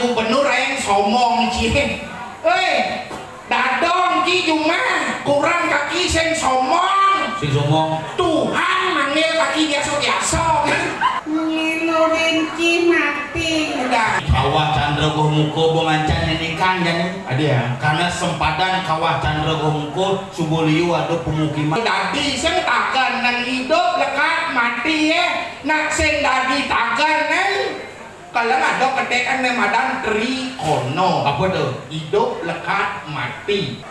gubernur yang somong cie. Dadong ci cuma kurang kaki sing somong. Sing somong. Tuhan manggil kaki biasa-biasa. Nginurin ci mati. Udah. Kawah Chandra Gohmuko bemancan nenikan jadi. Ada ya. Karena sempadan kawah Chandra Gohmuko Suboliu ada pemukiman. Dadi sing tagan nang hidup lekat mati ya. Nak sing dadi tagan nang kalau ada ketekan nemadan Trikono. Apa tuh? Hidup lekat mati.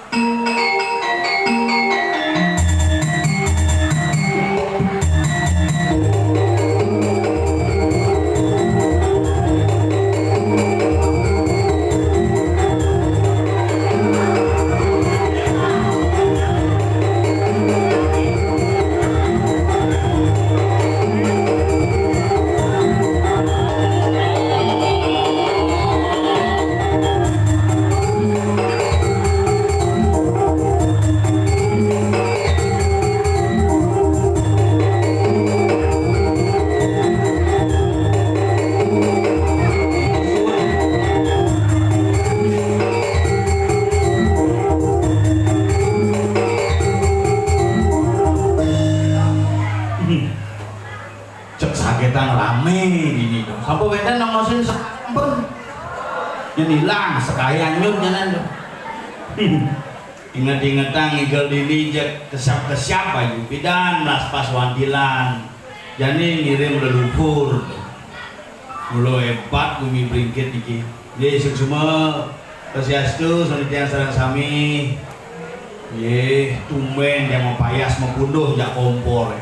Sampai beda nongosin sekampung yang hilang sekalian nyut jalan tuh. Ingat-ingatan ngigel dini kesiap-kesiap aja bidan las pas wantilan jadi ngirim leluhur mulai hebat bumi beringkit iki dia semua kesiastu sanitian sarang sami ye tumben yang mau payas mau punduh jak kompor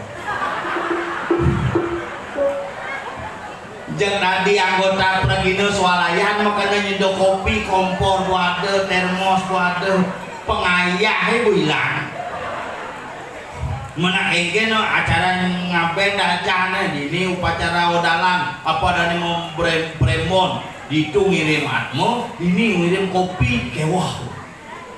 jeung tadi anggota Pragino swalayan makanya nyedo kopi kompor waduh termos waduh pengayah ibu hilang menak engke no acara ngaben dacana ini upacara odalan apa dani mau bremon ditu ngirim atmo ini ngirim kopi kewah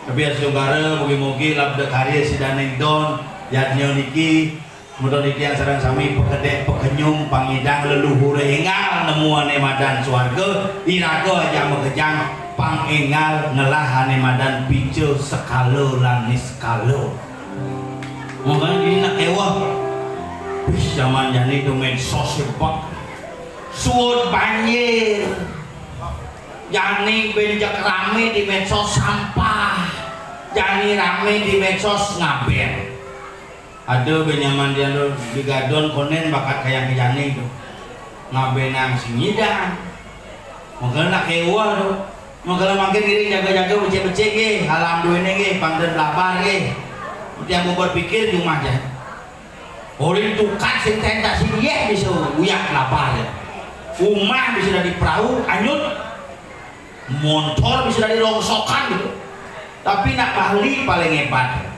tapi saudara mugi-mugi labda karya si daneng don yadnya niki mudah niki yang sareng sami pekedek pekenyum pangidang leluhur engal nemuan madan swarga iraga aja mekejang pangengal ngelah madan pice sekalo lan niskalo makanya gini nak ewah bis zaman jani itu medsos sepak suut banjir jani benjak rame di medsos sampah jani rame di medsos ngaben ada benyaman dia lo digadon konen bakat kayak kejani itu ngabenang singidang makanya nak ewa tuh makanya makin diri jaga-jaga becek-becek ke halam duene ke pangden labar ke dia mau berpikir cuma aja orang tukat sing tenda si dia bisa uyak labar ya rumah bisa dari perahu anyut motor bisa dari rongsokan gitu tapi nak Bali paling hebat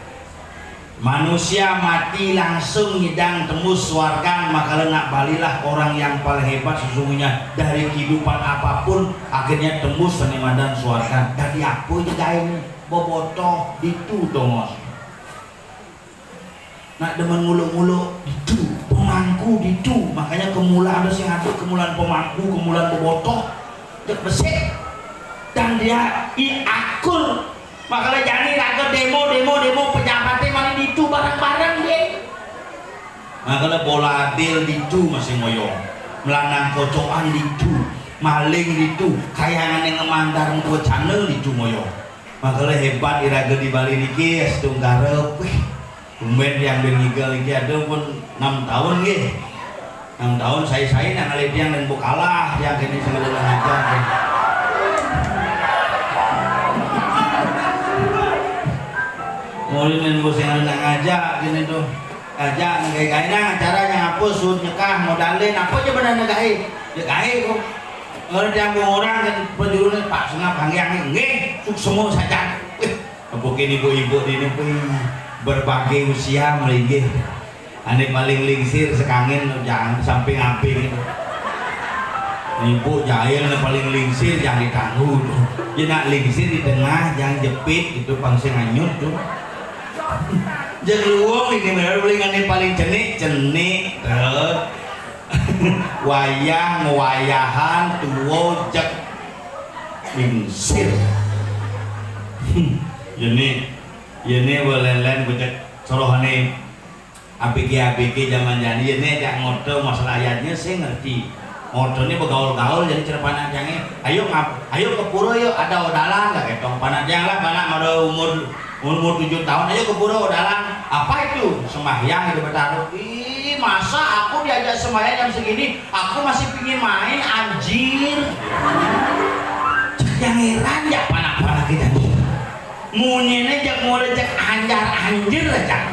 manusia mati langsung ngidang tembus swarga maka nak balilah orang yang paling hebat sesungguhnya dari kehidupan apapun akhirnya tembus penimadan swarga dari apa juga ini bobotoh itu tongos nak demen nguluk-nguluk itu pemangku itu makanya kemulaan ada sing ada kemulaan pemangku kemulaan bobotoh cek besek dan dia akul makanya jani raga demo pejabatnya malah ditu barang-barang deh makanya bola adil ditu masih ngoyong melanang kocokan ditu maling ditu kayangan yang ngemandar tua channel ditu ngoyong makanya hebat iraga di Bali niki sedung garep tumben yang bengigal iki ada pun 6 tahun nggih 6 tahun saya nang ngalediang dan bukalah yang kini sengaja ngajar mulai bos yang nak ngajak gini tuh ngajak ngegai nang acaranya hapus sud nyekah modalin apa aja benar negai negai kok orang yang orang kan penjurunya pak setengah panjang nggih semua saja mungkin ibu-ibu ini pun berbagai usia melinggih ane paling lingsir sekangin jangan samping amping ibu jahil paling lingsir jangan ditangguh dia nak lingsir di tengah jangan jepit itu pangsing anyut tuh jadi luang ini benar belingan paling cenik wayah ngewayahan tuwo jek Insir. Ini boleh-boleh becek sorohane ABG zaman jani ini jak ngoto masalah ayatnya saya ngerti. Ngoto ini begaul-gaul jadi cerpanan jange. Ayo ke pura yuk ada odalan gak ketong panajang lah panak ada umur 7 tahun ayo ke pura odalan. Apa itu? Sembahyang itu bertaruh. Ih masa aku diajak sembahyang jam segini aku masih pingin main anjir. Yang heran ya panak-panak kita nih. Munyene jak mulai jak anjar-anjir lah jak.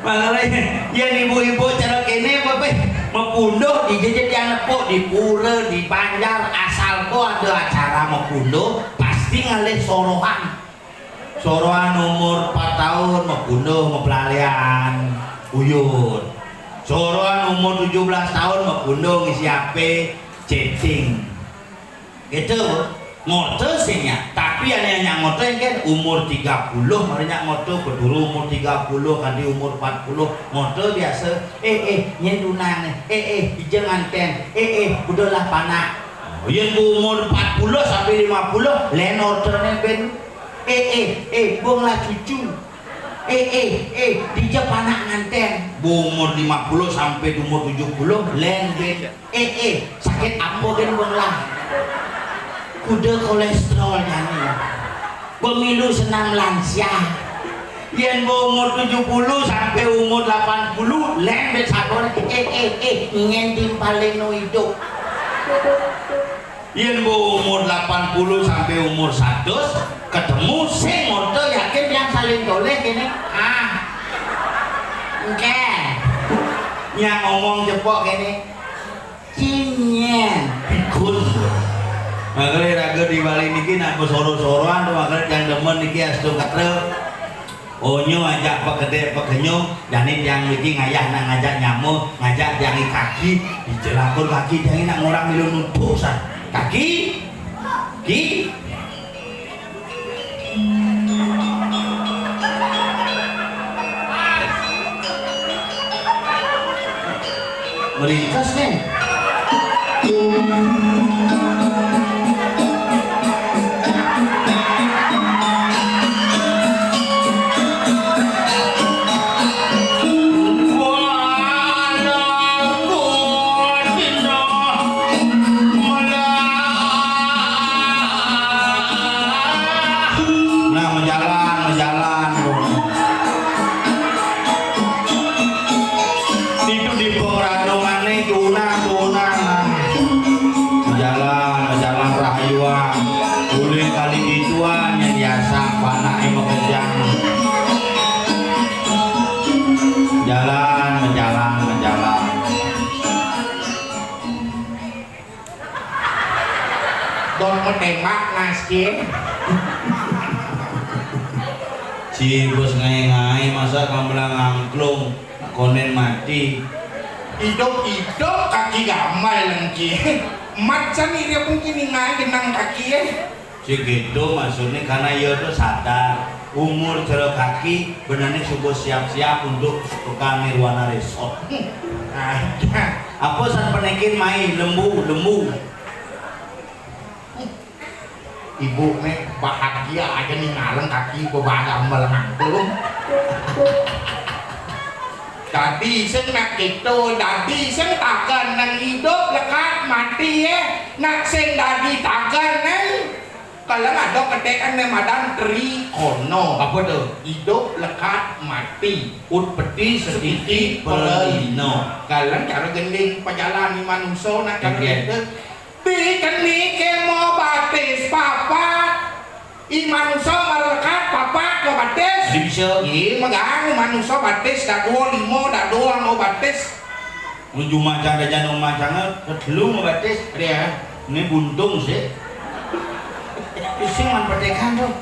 Makanya yang ibu-ibu cara kene bapak mepunduh di jejet yang nepuk di pura di Banjar asal kok ada acara mepunduh pasti ngalih sorohan umur 4 tahun mepunduh mempelalian uyut sorohan umur 17 tahun mepunduh ngisi HP chatting gitu ngoto sih ya tapi yang ngoto kan umur 30 marinya ngoto berdulu umur 30 kandi umur 40 ngoto biasa nyendunan jangan ten udahlah panak yang umur 40 sampai 50 lain ordernya ben buanglah cucu dijak panak nganten umur 50 sampai umur 70 lain ben sakit apa kan buanglah udah kolesterolnya nih pemilu senam lansia yang umur 70 sampai umur 80 lembet sabor ngentim paling no hidup yang umur 80 sampai umur 100 ketemu sing moto yakin yang saling toleh gini oke yang ngomong jepok gini cinyen pikun makanya raga di Bali niki nak soro-soroan tuh makanya yang demen niki astu katre onyo ajak pegede pegenyo jani yang niki ngayah nak ngajak nyamuk ngajak jangi kaki dijelakun kaki jangi nak ngurang milu nutusan kaki meringkas nih menembak ngaskin si bos ngai-ngai masa kambelang angklung konen mati hidup kaki gamal lengki macam ini dia mungkin ngai genang kaki si gitu maksudnya karena ia tuh sadar umur cerok kaki benarnya subuh siap-siap untuk tukang nirwana resort apa saat penekin main lembu ibu nih bahagia aja nih ngaleng kaki bebaga melengangklung tadi sen nak gitu tadi sen takkan nang hidup lekat mati nak sen tadi takkan kalau ada ketekan nih madan trikono apa tuh hidup lekat mati ut peti sedikit pelino kalau cara gending pejalan manusia nak cara gitu bikin nih mau batis papa manusia melekat papa ke batis bisa iya magang manusia batis dah 25 dah doang mau batis menuju macam dah jangan macamnya kedelu mau batis dia ini buntung sih isi man perdekan tuh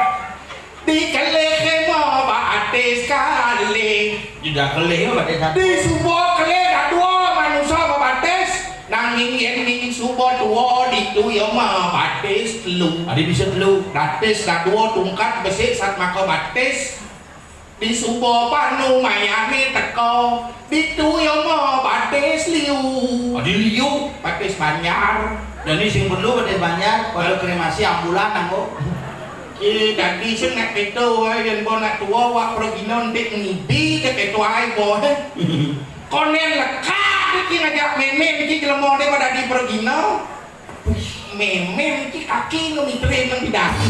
di kelih mau batis kali tidak kelih batis di subuh kelih dah dua manusia mau batis nanging yen subuh dua ditu ya mah batis telu ada bisa telu batis dah dua tungkat besi saat maka batis di subuh panu mayami teko ditu ya mah batis liu ada liu batis banjar Jadi sing perlu pada banyak pada kremasi ambulan anggo. Ki dadi sing nek peto wae yen bo nak tua wak perginon dik ngibi ke peto ae bo. Konen lekat iki ngajak memen iki jelema de pada di pergino. Memen iki kaki nu mitre nang bidaki.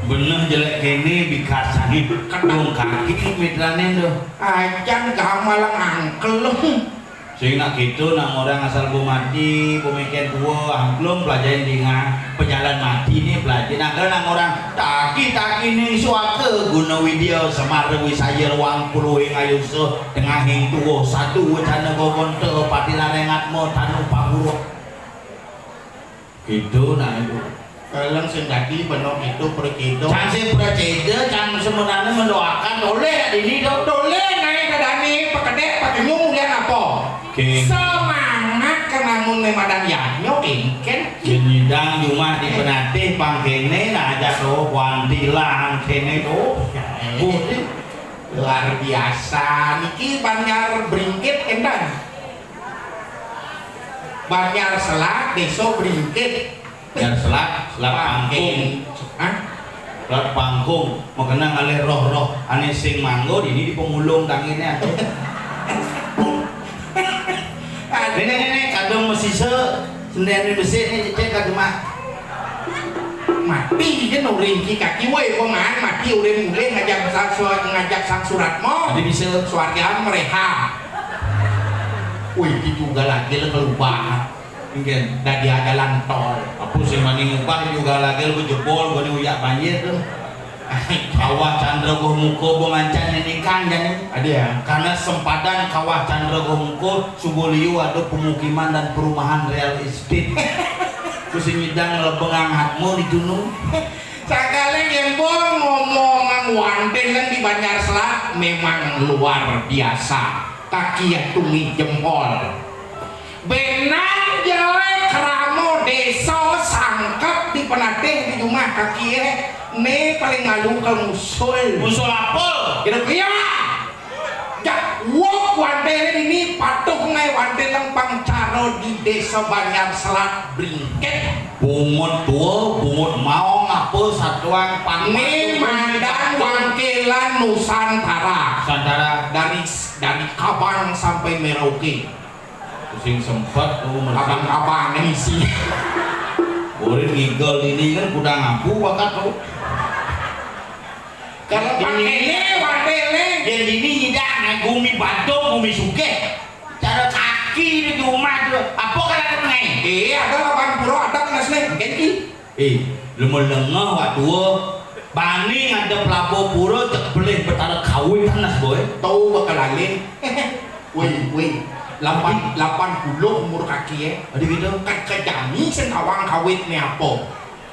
Bener jelek kene bikasani kedung kaki mitrane tuh. Ajan gamalang angkel. Sing nak gitu nak orang asal mati pemikiran tua angklung pelajaran dengan pejalan mati ni pelajaran nak orang taki ni suaka guna video semar wisaya ruang puluh yang ayu so tengah hing tua satu wacana gogonte pati larengat mo tanu paburu gitu nak itu Kalau sing dadi benok itu pergido. can sing percaya can sebenarnya mendoakan oleh ini Dole naik kadani pekedek pakai mulian apa? Semangat kenamun memadan yanyo ingken Jenidang cuma di penatih pangkene nak ajak roh wantilang kene tuh luar biasa niki Banyar Bringkit endan Banyar Selak Deso Bringkit biar selat pangkung selat pangkung mau kena ngalih roh-roh ane sing manggo ini di pemulung tanginnya tuh nenek kadang mesti sendiri besi ini cek kadang mati kan uring ki kaki wae koman mati uring mulai ngajak sang surat mo jadi bisa suargaan mereha wih itu juga lagi kelubah mungkin dan dia jalan tol apa sih maning ubah juga lagi lu jebol gua nih uyak banjir tuh kawah Chandra Gohmuko Bomancan ini kan jadi ada ya karena sempadan kawah Chandra Gohmuko Subolio ada pemukiman dan perumahan real estate terus nyidang lebengang hatmu di gunung sakali gembong ngomong wanten di Banyar Selak memang luar biasa kaki yang tumi jempol benar jawa keramo desa sangkep di penatih di rumah kaki ne paling ngalu ke musul apa? kira-kira jak wok wanten ini patuh ngai wanten lempang caro di desa Banyar Selak Bringkit bungut tua, bungut maong apa satuan ini mandang wangkilan Nusantara dari Kabang sampai Merauke sing sempat tuh abang-abang ini sih boleh ngigol ini kan kuda ngapu wakat tuh kalau pakai wadele dan ini tidak naik bumi batu bumi suke cara kaki di rumah tuh apa kalian naik ada abang pura ada nasne kaki lu melengah waktu bani ada pelapo pura cek belih betara kawin tanas boy tahu bakal lain wih 80 umur kaki ada gitu kan kejami sengkawang kawit ni apa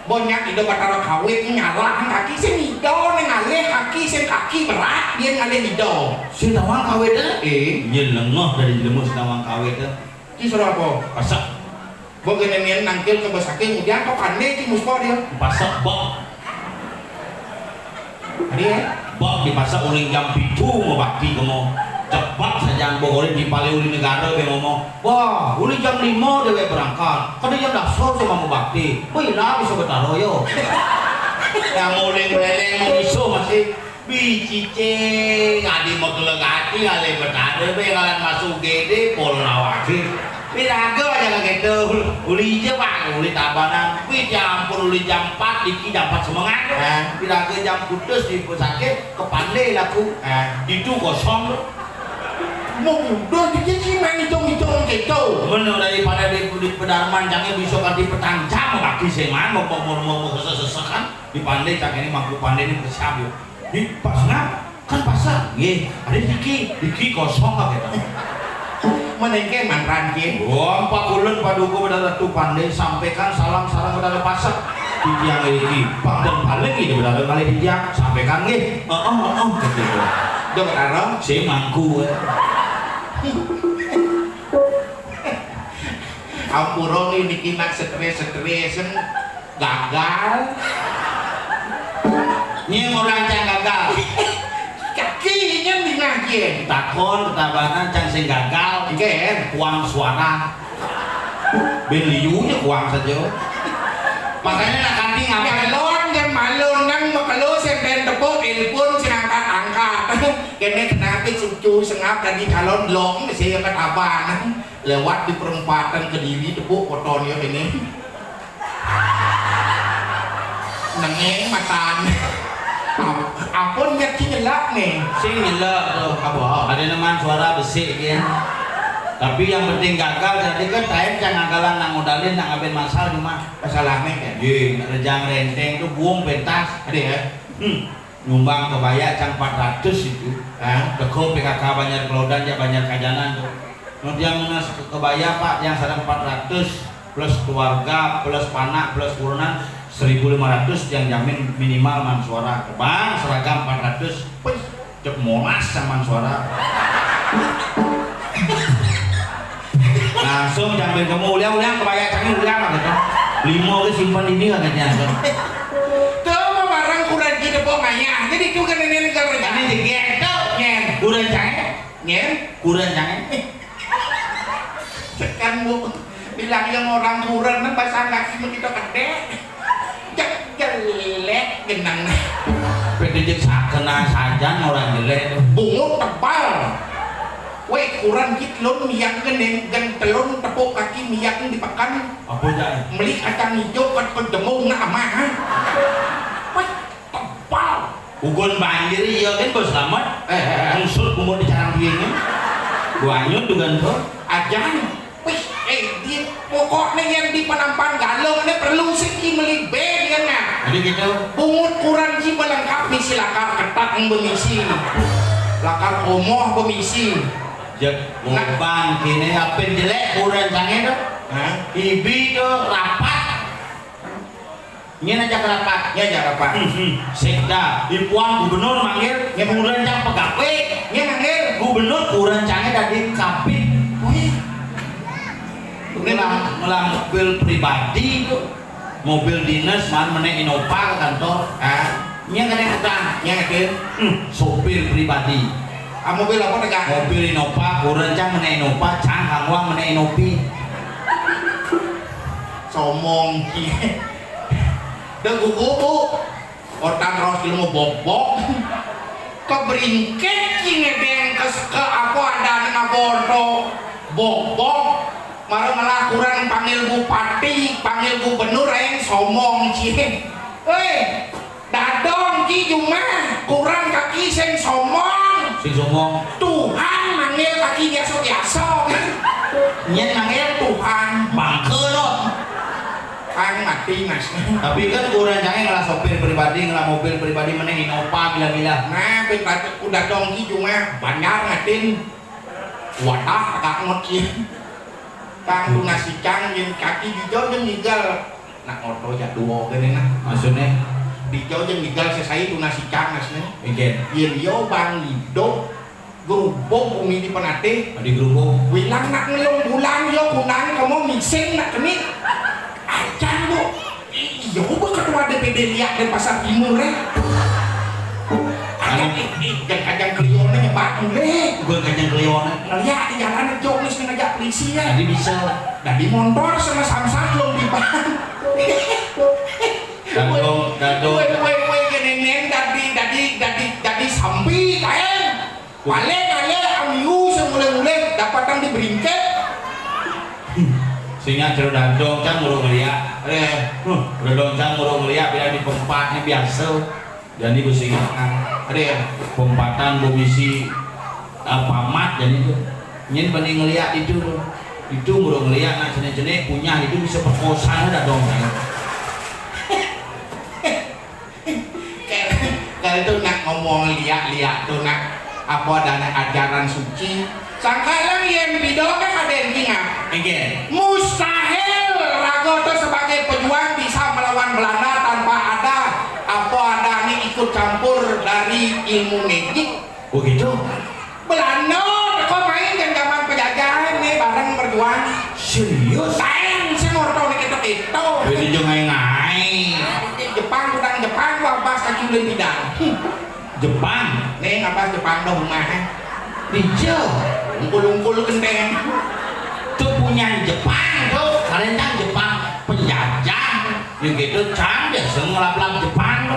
banyak itu batara kawit ngalah kaki sen hido ngalih kaki sen kaki berat dia ngalih hido sinawang kawit iya lengah dari lemus sinawang kawit ki suruh apa pasak bo genemian nangkil ke basake kemudian kau pandai ki muspo dia pasak bok bok dipasak uling jam 7 mau bakti kamu cepat saja boleh di paling uli negara dia ngomong wah uli jam 5 dia berangkat kada jam 10 sama mau bakti wih lah bisa betaroyo yang mulai meleleng mau iso masih bicice ngadi mau kelegati ngalih betara be ngalan masuk gede pol lawaki pirago aja gitu uli aja pak uli tabanan wih jam uli jam 4 diki jam 4 semangat pirago jam kudus di pusake kepandai laku itu kosong mau udah dikit main hitung-hitung gitu bener daripada di pedarman jangan bisa ganti petang jam bagi seman mau sesek kan dipandai cak ini mampu pandai ini bersiap yuk di pasna kan pasar iya ada diki kosong lah kita menengke manran ki wah 4 bulan paduku pada tu pandai sampaikan salam sarang pada pasar di tiang ini dan paling ini pada kali di tiang sampaikan gitu udah berarang si mangku ampuro ini kinak stres-stresan gagal ini orang yang gagal kakinya minggir takon ketabanan yang sing gagal kan uang suara Ben liunya kuang saja. Makanya nak kanting apa? Galon kan malon nang makalo senden tepuk telepon angkat. Kene kenapa cucu sengap tadi calon long saya angkat abang lewat di perempatan Kediri tepuk fotonya ini. Nengeng matan. Apun nyak nyelak nih. Sing nyelak tuh kabah. Ada naman suara besi dia. Tapi yang penting gagal jadi kan tayen jangan ngagalan nang modalin nang ngaben masal cuma Masalahnya kan. ye rejang renteng tuh buang pentas Ada ya. nyumbang kebaya cang 400 itu. Teko PKK banyak kelodan ya banyak kajanan tuh. Yang munas kebaya Pak yang sedang 400 plus keluarga plus panak plus urunan 1.500 yang jamin minimal man suara bang seragam 400 cek molas sama suara langsung jambil kamu uliang kebaya canggih uliang gitu 5 ke simpan ini katanya Tuh barang kurang kita pokoknya. Jadi itu kan ini negara ini jegek tuh nyen. kurang canggih Nyen. kurang canggih Sekan bu bilang yang orang kurang kan bahasa laki begitu gede. Jelek genang. pedejek sakena saja orang jelek Bungut tebal. Weh kurang kit lon miyak genen gan telon tepuk kaki miyak dipakan. apa aja Beli kacang hijau kan pendemung na amah. Weh tebal. ugun banjir iya kan bos selamat unsur kumur di carang biayanya guanyut dengan tuh Ajan. Wih, dia pokoknya yang di penampan galong ini perlu seki meli B dia na. jadi gitu Bungut kurang ji melengkapi si lakar ketat yang bermisi. Lakar komoh bermisi. jek ngobang kini apa jelek kurang canggih tuh ibi tuh rapat ini aja rapat Ya jangan apa. sekda ipuan gubernur manggil Ya, kurang cang pegawai Ya manggil. gubernur kurang canggih tadi kapit ini melang mobil pribadi tuh mobil dinas man menek Innova ke kantor ini kadang utang Ya ngedin. sopir pribadi Mobil apa tegak? mobil Innova kurang cang menek Innova cang hangwang menek Innopi Somong ki. Dan gugu otak terus kilo mau bobok. Keberingket ki ngedeng ke apa ada ngabordo bobok. Marah malah kurang panggil bupati, panggil gubernur yang somong ki. Dadong ki cuma kurang kaki sing somong. sing somong Tuhan manggil kaki biasa-biasa. nyen manggil Tuhan bangke lo Kang mati mas. tapi kan kurang canggih ngelah sopir pribadi ngelah mobil pribadi menek Innova bila-bila Nah, udah dongki cuma banyak ngatin wadah agak ngoci. Kang nasi cang yang kaki hijau yang ninggal. Nak ngoto ya dua gini nah. maksudnya Hijau yang ninggal selesai itu nasi cang nasnya. igen Yo bang hidup gerubuk umi di penate. di gerubuk Wilang nak ngelong bulan yo kunang kamu mixing nak kini. Acan bu. Iya bu ketua DPD lihat dan pasar timur dan kajang kelionnya nyebat mulai gue kacang kelionnya ngeliat di jalan joknis ngajak polisi ya jadi bisa dan di motor sama samsat belum di ban Woi genenen dari sampi kain wale amiu semule-mule dapatan di beringket sehingga cerita dadong can ngurung ngeliat dadong can ngurung ngeliat bila di pempatnya biasa jadi bersihkan pempatan komisi pamat jadi itu nyen banding ngeliat itu ngurung ngeliat nah jenis-jenis punya itu bisa perkosa dadong kan kalau itu nak ngomong liat tuh nak apa dana ajaran suci sangkalang yang bidok kan ada yang ingat again mustahil Ragoto sebagai pejuang bisa melawan Belanda tanpa ada apa nih ikut campur dari ilmu magic oh gitu Belanda kok main kan zaman penjajahan nih bareng berjuang serius sayang saya ngorto nih itu jadi jangan ngai Jepang wabas kaki ulen bidang Jepang nih ngabas Jepang dong rumah hijau ungkul-ungkul genteng itu punya Jepang tuh Marentang Jepang penjajah ya gitu can biasa ngelap-lap Jepang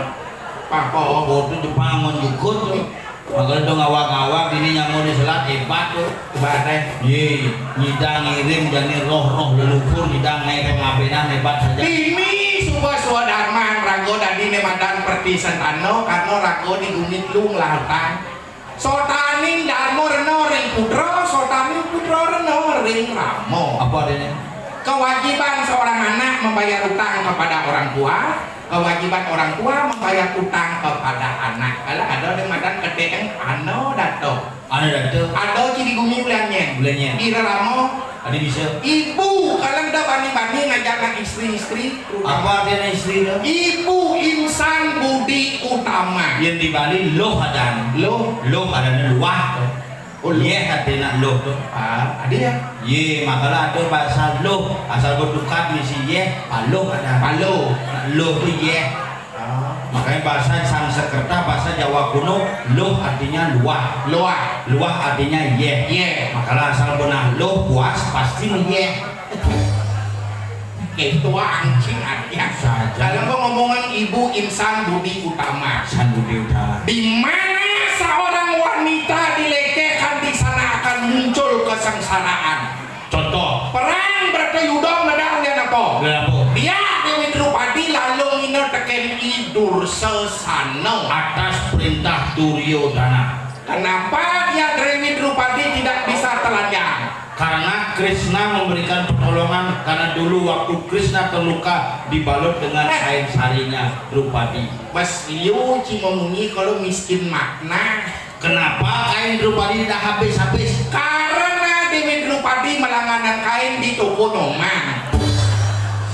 Pak bodoh Jepang mau jukut makanya dong ngawak-ngawak ini yang mau diselat hebat tuh Bareng. nyidang ngirim jadi roh-roh leluhur nyidang naik pengabenan hebat saja Dimi suba swadharma rago dadi nemadan perti sentano karno rago digumit lung lautan. Sotaning darmo reno ring putro, sotaning putro reno ring ramo. apa adanya Kewajiban seorang anak membayar utang kepada orang tua, kewajiban orang tua membayar utang kepada anak. Kalau ada yang madan kedeng ano dato. ada datu Ada jadi gumi bulannya. Bulannya. Ira ramo ada bisa ibu kalian udah bani-bani ngajar istri-istri. apa adanya istri lo Ibu insan budi utama. yang di Bali loh ada Lo, adanya luah Oh, loh. ye katanya loh tuh ada ya? ye makalah ada bahasa loh asal berdukat misi ye paloh ada Palo. loh tuh ye makanya bahasa Sanskerta bahasa Jawa kuno loh artinya luah Loa. luah artinya ye Ye. makalah asal benah loh puas pasti ye Ketua anjing artinya. saja Kalau gua ngomongin ibu insan budi utama. san budi utara Di mana seorang wanita dilecehkan di sana akan muncul kesengsaraan. contoh Perang berkeyudong nadang dia apa? kenapa Dia Dewi Drupadi lalu ngino teken idur sesano. atas perintah Duryodhana Kenapa dia Dewi Drupadi tidak bisa telanjang? karena Krishna memberikan pertolongan karena dulu waktu Krishna terluka dibalut dengan kain sarinya Drupadi. Bas liu cimongi kalau miskin makna. Kenapa kain Drupadi tidak habis-habis? Karena Dewi Drupadi melangganan kain di toko Nyoman.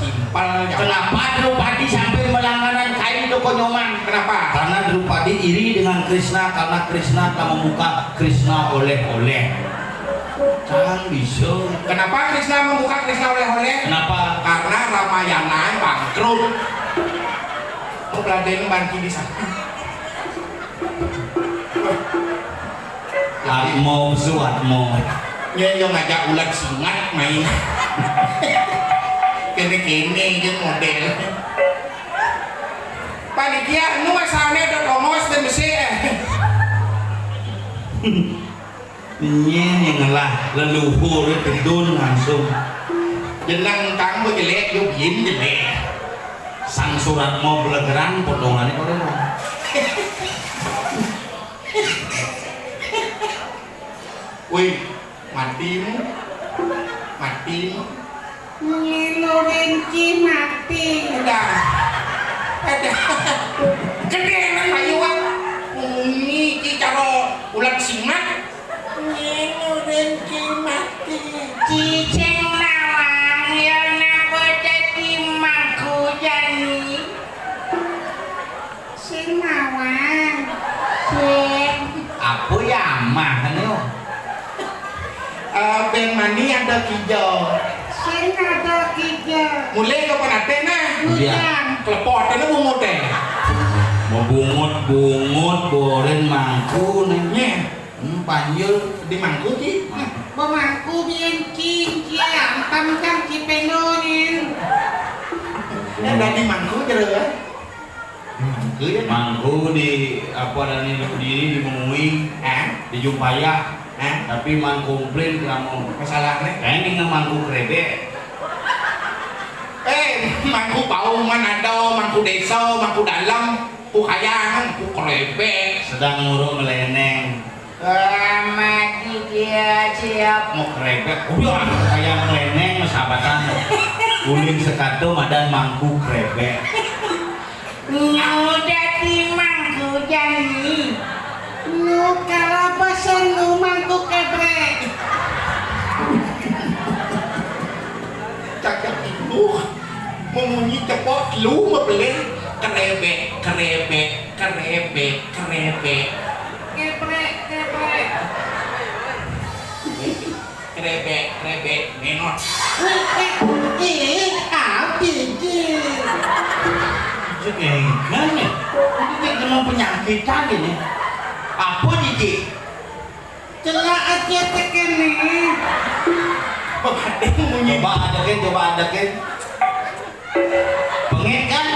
Simpel ya. Kenapa Drupadi sampai melangganan kain toko nyoman? Kenapa? Karena Drupadi iri dengan Krishna karena Krishna tak membuka Krishna oleh-oleh. Jangan bisa. Kenapa Krishna membuka Krishna oleh-oleh? Kenapa? Karena Ramayana bangkrut. Mau beladen banti di sana. Atmo suatmo. Nyo ngajak ulat singat main. Kene-kene jeung model. Panitia nu asalnya ada komos dan besi Ini yang ngelah leluhur tendun langsung. jenang kang mau jelek yuk yin jelek. Sang surat mau belegeran potongannya kok mau. Wih, matimu. Nginurinci mati. Udah. Ada. Gede nang bayuan. Umi ki karo ulat singat. Nginurinci mati. Cicing nawang yang aku jadi mangku jani. Sing nawang. Sing. Apa ya mah kan yo? Ben mani ada kijau. Sing ada kiga. Mulai ke penatena. Hujan. Kelepotan itu bungut deh. Mau bungut boren mangku nih. Panjul Di mangku ki. Pemangku bincin kia. Tamkan si penonin. Ada di mangku jere. Mangku ya. mangku di apa dan ini di mengui di Jumpaya tapi man komplain kamu Masalahnya. ini nggak mangku krebek Mangku bau manado, mangku desa, mangku dalam, ku kayangan, ku kerebek. sedang ngurung meleneng Mati dia siap. mau krebek udah kayak meleneng sahabatan uling sekatu madan mangku krebek Udah timangku jani. Nu kalau pesen nu mangku kebrek. Cakap ibu, memunyi cepot lu membeli kerebek. Kerebek, menot. kan nih ini kena penyakitan ini apa Cici? Celak aja tekene. Begadeng bunyi. Coba adakin. Pengit kan?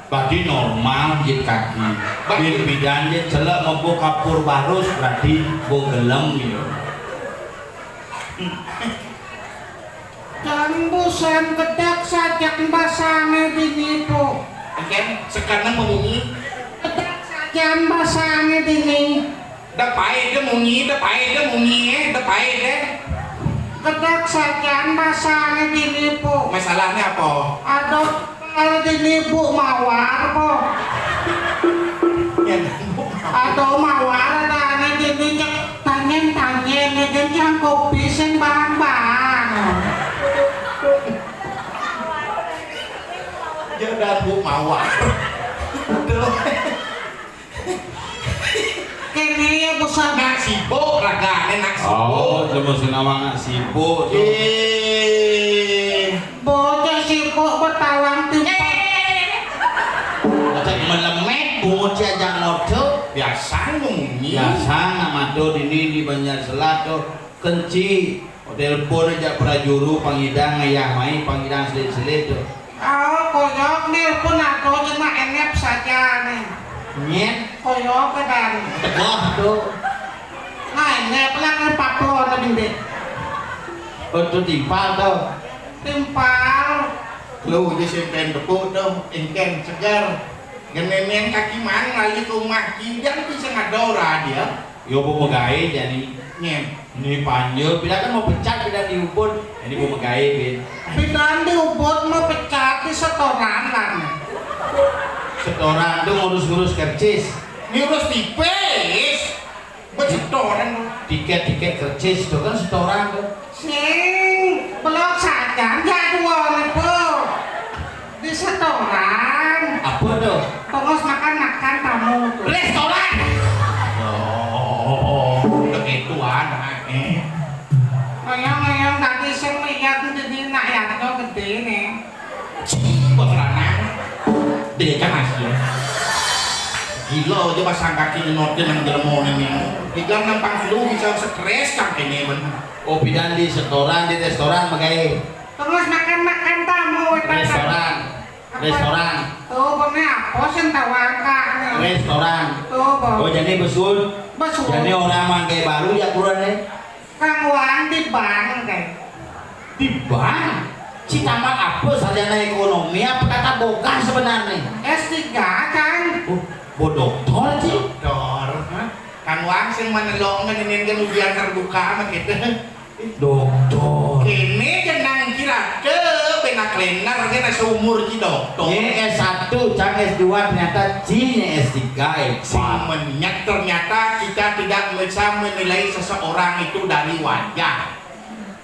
Berarti normal jit kaki. Bil bidan jit celak mau kapur barus berarti bo gelem gitu. Cambusan kedak sajak basane dinipo. Kan sekarang mengunyi. Kedak sajak basane dini. Depai dia munyi, depai deh. Kedak sajak basane dinipo. Masalahnya apa? Aduh, kalau dinipo mawar po. Ya, Aduh mawar ada dini tanyen yang kopi sing bang. dia udah bu mawar. Kene ya busana. Nak sibuk ragane nak sibuk. Oh, cuma senawa nggak sibuk. Bocah sibuk bertawang timpa. Cek melemet bungut jajang modo. Biasa munyi. Biasa nama do ini di Banjar Selat do kenci. Telepon aja prajuru pangidang ayah mai pangidang selit-selit do. Oh, koyok nih pun aku cuma enep saja nih. Nyet. Koyok kedan. Wah do. Nah, enep lah kan paplon lebih deh. Betul timpal do. Timpal. Lu di simpen tepuk dong, engken segar. Genenen kaki man lagi rumah kijang bisa ngadora dia. Yo bu megai jadi Nyen. ini panjang. Bila kan mau pecat bila diubun. Ini bu megai bin. Bidan diubut mau pecat di setoran lah. Setoran tuh ngurus-ngurus kercis. Ngurus tipis. Becetoran. Tiket-tiket kercis itu kan setoran tuh. Sing belok saja jadwal itu di setoran. Apa tuh? Tongos makan tamu tuh. Restoran. Oh, udah gituan. Ngayang tadi sing lihat jadi naknya gede nih. Beranang. Dia kan asli. Gila aja pasang kaki nenotin yang jelmon ini. Kita nampang flu bisa stres kan ini men. Oh bidan di setoran di restoran pakai Tongos makan tamu. restoran. Tuh pokoknya apa sih tawar kak nih. Restoran. Tuh Oh bos. jadi besul. Besul. Jadi orang mangkai baru ya kurang nih. Kang Wan di bank kayak. Di bank. Si taman apa sarjana ekonomi apa kata boga sebenarnya? S3 kan. Oh, bodoktor sih. Dokter. Kan wang sing menelong ngenin kan ujian terbuka mah gitu. Doktor. Kini jenang kira ke benak lenar kena seumur ji dokter. Ini S1, cang S2 ternyata Cine S3 Semenyak ternyata kita tidak bisa menilai seseorang itu dari wajah.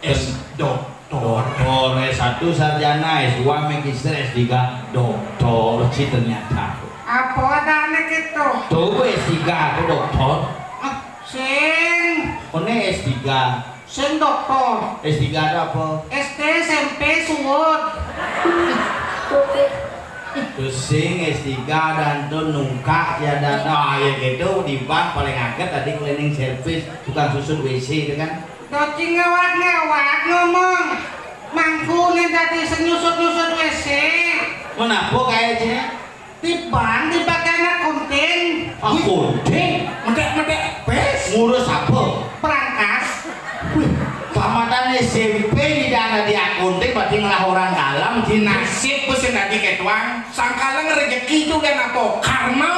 S dokter. Doktor S1 sarjana, S2 magister, S3 doktor sih ternyata. Apa adanya gitu? Tuh S3 aku doktor. Sing Kone S3. sing dokter. S3 ada apa? SD SMP suwut. Terus sing S3 dan tuh nungka ya dan nah ya gitu di bank paling agak tadi cleaning service tukang susun WC itu kan. Doci ngewat ngomong. Mangku nih tadi senyusut-nyusut WC. Kenapa kayak gini? Di bank di bagian konten. Akunting? Medek pes. Ngurus apa? Perangkas. Tamatan SMP tidak ada di akunting berarti ngelah orang dalam Di Cina. nasib pesen tadi ketuang. Sangkalang rezeki itu dan apa? Karma.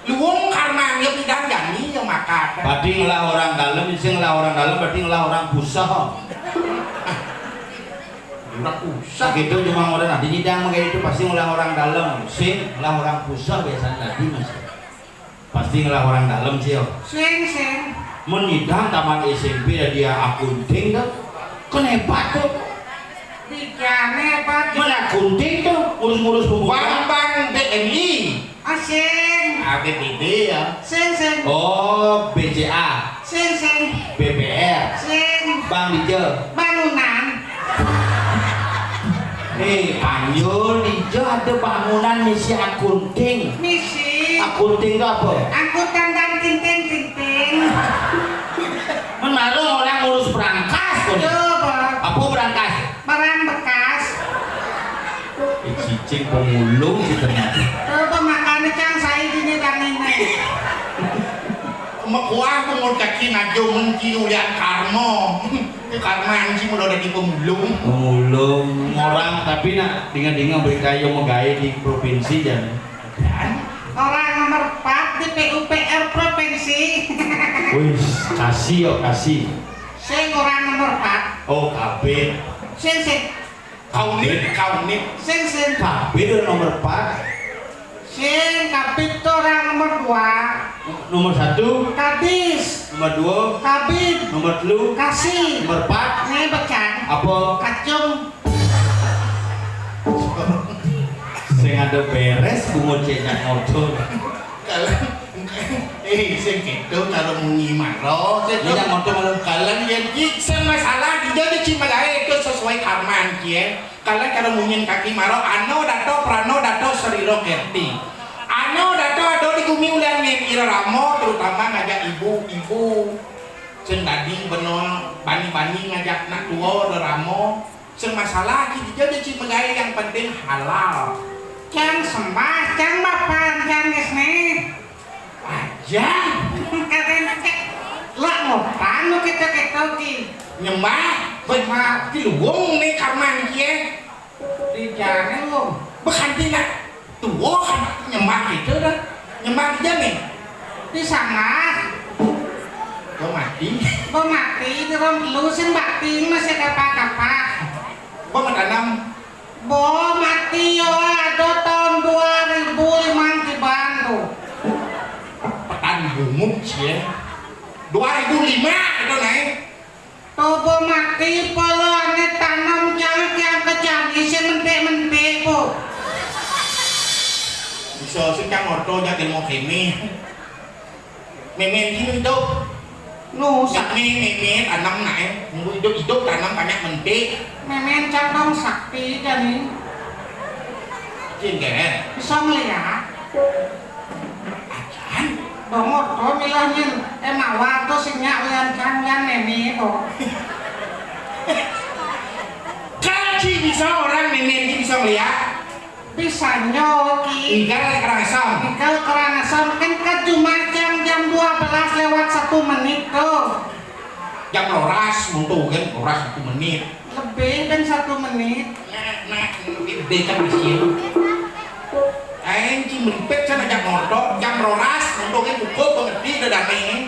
Luwung karma yang tidak jani yang makan. Berarti ngelah orang dalam, isi ngelah orang dalam berarti ngelah orang pusat. Udah usah. Gitu cuma modern nah, di nyidang kayak itu pasti ngelah orang dalam, sing ngelah orang pusat biasanya tadi mas. Pasti ngelah orang dalam sih. Sing. Menyidang taman SMP dan dia akunting tuh, kan hebat tuh. Dijane pak. Mana akunting tuh, urus-urus pembukaan. Bang BNI. Asing. ABTD ya. Sing. Oh BCA, Sing. BPR, Sing. Bang Dijo. Bangunan. Panjul Dijo ada bangunan misi akunting. Misi. Akunting itu apa? Angkutan dan tinting. Menaruh orang ngurus perangkas kok. Coba. Cicing pemulung sih ternyata. Pemakan cang saya ini dan ini. Makuha ko mo kaki ngajo mungki ulian karmo. Karma sih mau dari pemulung. Pemulung orang tapi nak dengan berita yang menggaya di provinsi dan Orang nomor 4 di PUPR provinsi. wih kasih yo kasih. Sing orang nomor 4. Oh kabin. Sing Kau nit. Sing Kabin udah nomor 4. Sing kapit orang nomor 2. Nomor 1, Kadis. nomor 2, Kabit. nomor 3, Kasih. nomor 4. Nih becang. Apa? Kacung. Sing ada beres bungo cenyak motor. Sing gitu kalau mungi maro. Cenyak motor malu. Kalian yang kisah masalah dijadi cimalaya itu sesuai karman kie. Kalian kalau mungkin kaki maro ano dato prano dato seriro kerti. Ano dato ado di gumi ulian ira ramo terutama ngajak ibu-ibu. Sing tadi benon bani-bani ngajak nak tua ramo. Sing masalah jadi cimalaya yang penting halal. Cang sembah, cang bapak, cang esne. Aja Keren kek. Lah ngopang lo kita ki. nyembah di luwung nih karman kie. Di jalan lo. Bukan tidak tua kan nyembah gitu dah. Nyembah aja nih. Di sana. Kau mati. Bo mati di rom lu sing bakti masih kapa-kapa. Kau menanam Bo mati yo ada tahun 2005 di Bandung. petan bunguk cie. 2005 itu naik. Bo mati polone tanam yang kejam isi mentek-mentek po. Bisa sekarang orto jadi mau kemi. Memen ini hidup. Nusak Memen tanam naik. Hidup tanam banyak mentik. memen candong sakti jadi Jengger. bisa melihat. Ajan. Bongor to milahnya emawar to sing nyak lian kan lian meme po. Kaji bisa orang memen ini bisa melihat. Bisa nyoki. Tinggal kerasa. Kalau keranasan kan cuma jam 12 lewat 1 menit tuh. Jam loras untuk kan loras 1 menit. Lebih dan 1 menit. Nah, beda mesin. Anjing melipet sana jam motor, jam loras untuk kan pukul pengerti udah damai.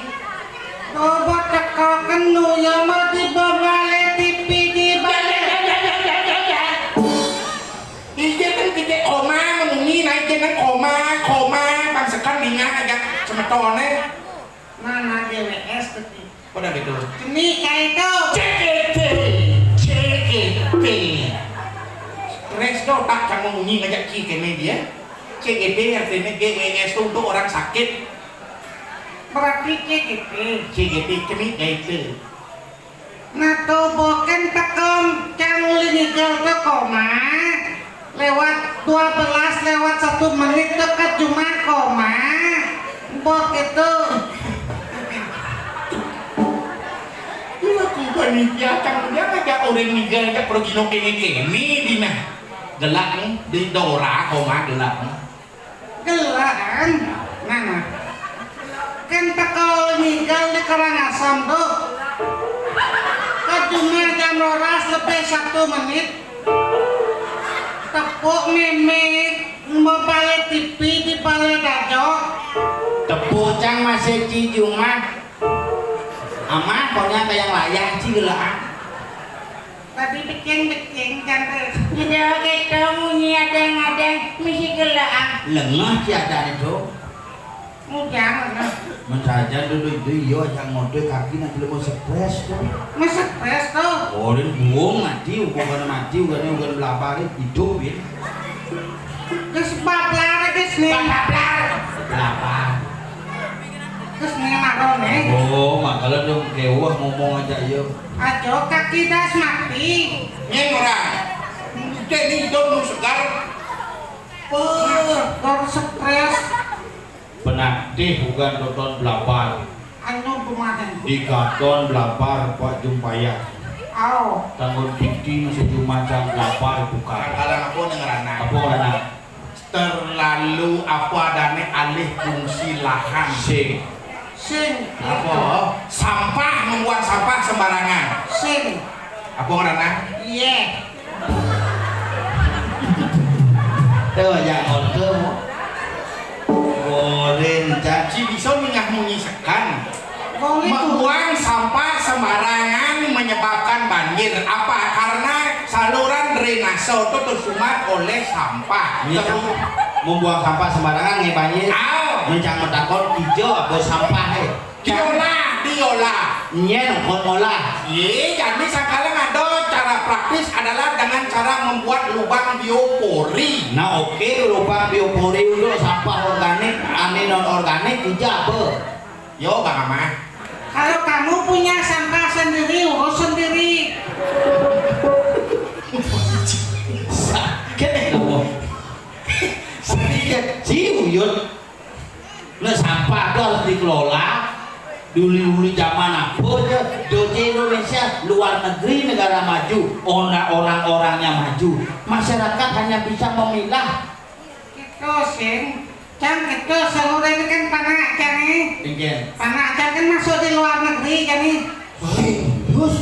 Bobot teko kenu ya mau dibobale TV di balik. Iya kan kita koma mengungi naik kan koma bangsakan linga aja semetone. Mana DWS tadi. Udah betul. Ini kayak itu. CGT. Stres do tak cang mengungi ngajak ki ke media. CGT artinya GWS itu untuk orang sakit. Berarti CGT. CGT kemi itu. Nah tuh bukan tekom canguli nigel ke koma. Lewat 12 lewat 1 menit dekat cuma koma. Bok itu. Aku panitia cang dia ngajak orang niga ngajak progino kene dina. Gelak nih di Dora koma gelak. Gelaan. Nana. Kan tekol nigel di Karangasem tuh. Cuma jam loras lebih 1 menit. Tepuk meme mau balik TV di balik dajok. Tepuk cang masih cijuman. Amah pokoknya kayak layak sih gelaan. Tadi beceng cantik. Tidak ketemu ada misi gelaan. Lengah sih ada itu. Jangan. Mensaja dulu itu iya yang mode kaki nanti lu mau stres tuh. Masa stres tuh. Orang buang mati, bukan belaparin hidup ya. Terus bablar ke sini. Belapar. Terus nih marone. Oh, makanya dong kewah ngomong aja yuk. Ajo kaki das mati. Yang orang. Jadi hidup nu segar. Baru stres. Penatih bukan nonton belapar. Anu kemarin. Di karton belapar Pak Jumpaya. Oh, tanggung tinggi sejumlah lapar buka. Kadang aku dengeran Apa orang terlalu apa adanya alih fungsi lahan. sing sing. Apa? Sampah membuang sampah sembarangan. Sing. Apa ngerana? Iya. tuh ya order goreng Jadi bisa menyisakan Boleh tuh. membuang sampah sembarangan menyebabkan banjir. Apa? Karena saluran drainase itu tersumat oleh sampah. Terus membuang sampah sembarangan nggak banyak mencang takon hijau apa sampah diolah. nyen ngolah Jadi sekarang ada cara praktis adalah dengan cara membuat lubang biopori. nah oke lubang biopori untuk sampah organik ane non organik hijau apa Yo Bang Amah. Kalau kamu punya sampah sendiri, urus sendiri. sakit loh sedikit ciuyut nah sampah itu harus dikelola dulu zaman apa aja doje Indonesia luar negeri negara maju orang-orangnya maju masyarakat hanya bisa memilah Gitu sing. Cang gitu saluran ini kan panak cang nih. ingin Panak cang kan masuk di luar negeri cang nih. terus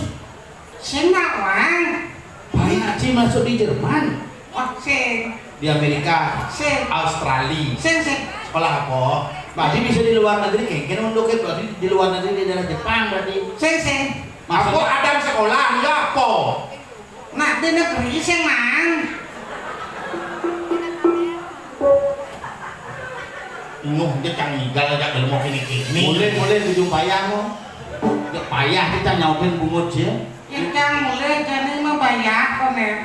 Sing nawang. banyak sih masuk di Jerman Oh sing. di Amerika Sing. Australia. Sing sing. Sekolah apa? berarti bisa di luar negeri kayaknya untuk berarti di luar negeri di daerah Jepang berarti Sing sing. Aku ada sekolah ya apa? Nah di negeri sing mang. Nuh dia cang igal aja dalam mau kini. mulai ujung payah mo ya payah kita nyaukin bungut ya Yang cang mulai jadi membayar konen.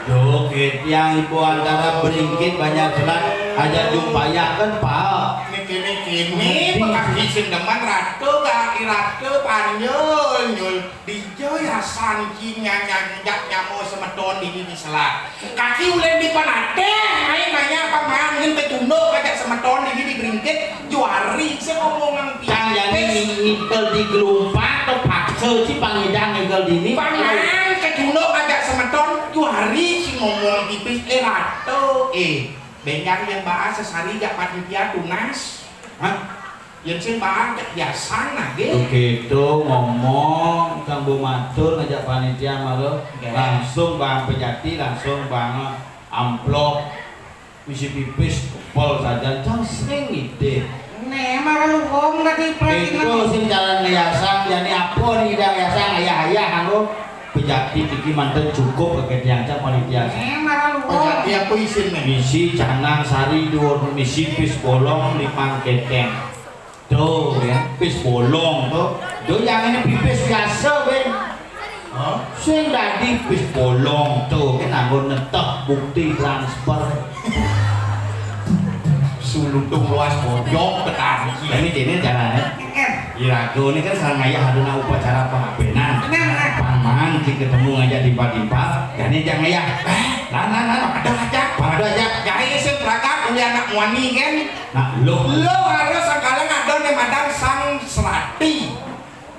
joget yang ibu antara beringkit banyak selat aja jumpaya kan pak Kini bekas kisah deman ratu gak iratu panjul nyul dijo ya sanci nyanyak nyamu semeton di selat kaki ulai di panate main banyak paman mungkin petunduk aja semeton di beringkit juari saya ngomong yang jadi ngigel di gelumpak atau paksa si pangidang ngigel di ini paman ketunduk aja semeton juari si ngomong tipis ratu benjang yang bahas sesari jak panitia tunas yang sing bahas jak biasa nah begitu ngomong kang Bu Matur ngajak panitia malu langsung bang pejati langsung bang amplop misi pipis pol saja jangan sering ide Nih marah lu gong tadi itu sing jalan yayasan jadi apa nih dah yayasan ayah kanggo pejati iki manten cukup kegedean panitia Nih marah lu gong. Pejati apa isin nih? misi canang sari dur misi pis bolong limang keteng tuh ya pis bolong tuh yang ini pipis biasa ben sing tadi pis bolong tuh kan anggo netek bukti transfer Suludung luas bojong ketanji ini jalannya Irago ini kan sekarang ayah ada upacara pengabenan paman si ketemu ngajak dimpa-dimpa dan ini jangan ayah nah pada aja Jahil sing berangkat oleh anak wani kan nah lo harus sekali ada nih madang sang serati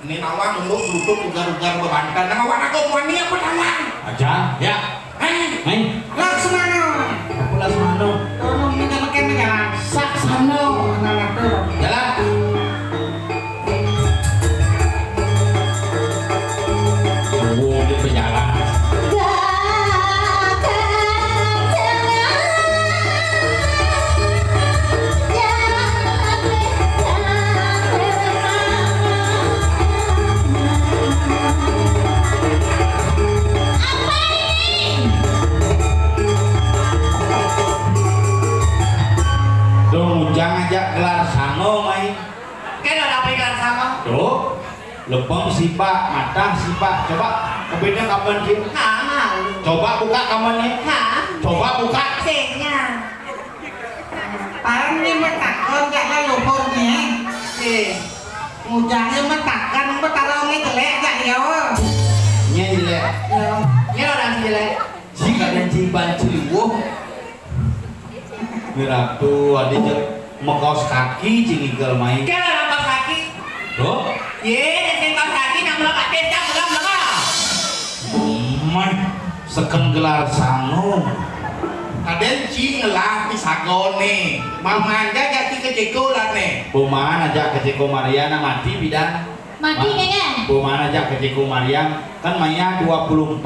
ini nawang lu duduk ugar-ugar bebantan nama warna kau wani apa nawang aja ya main Laksmana. pulas mano Tolong menjalankan jalan. saksano Nah tuh. jalan di penjara dong ujang aja gelar sango main Kan ada pegang sama. tuh lepeng sipak mata sipak coba kebeda kapan sih coba buka kamarnya coba buka Singnya. Parang ni matakon gak lalu pornya. Mujangnya matakan betarongnya jelek gak ya? nya jelek Ya orang jelek. jika dan ciban ciwuh miratu adanya mekaos kaki cingigel main Kan ada kaos kaki. tuh Ye, sing kaos kaki nang belakang testa belakang. seken gelar sangu. Kaden ci ngelah pisagone. Mamanja jati keceko lah nih. Bumaan aja ke Ceko Mariana mati bidan. Mati kayaknya. Bumaan aja ke Ceko Mariam kan Maya 24.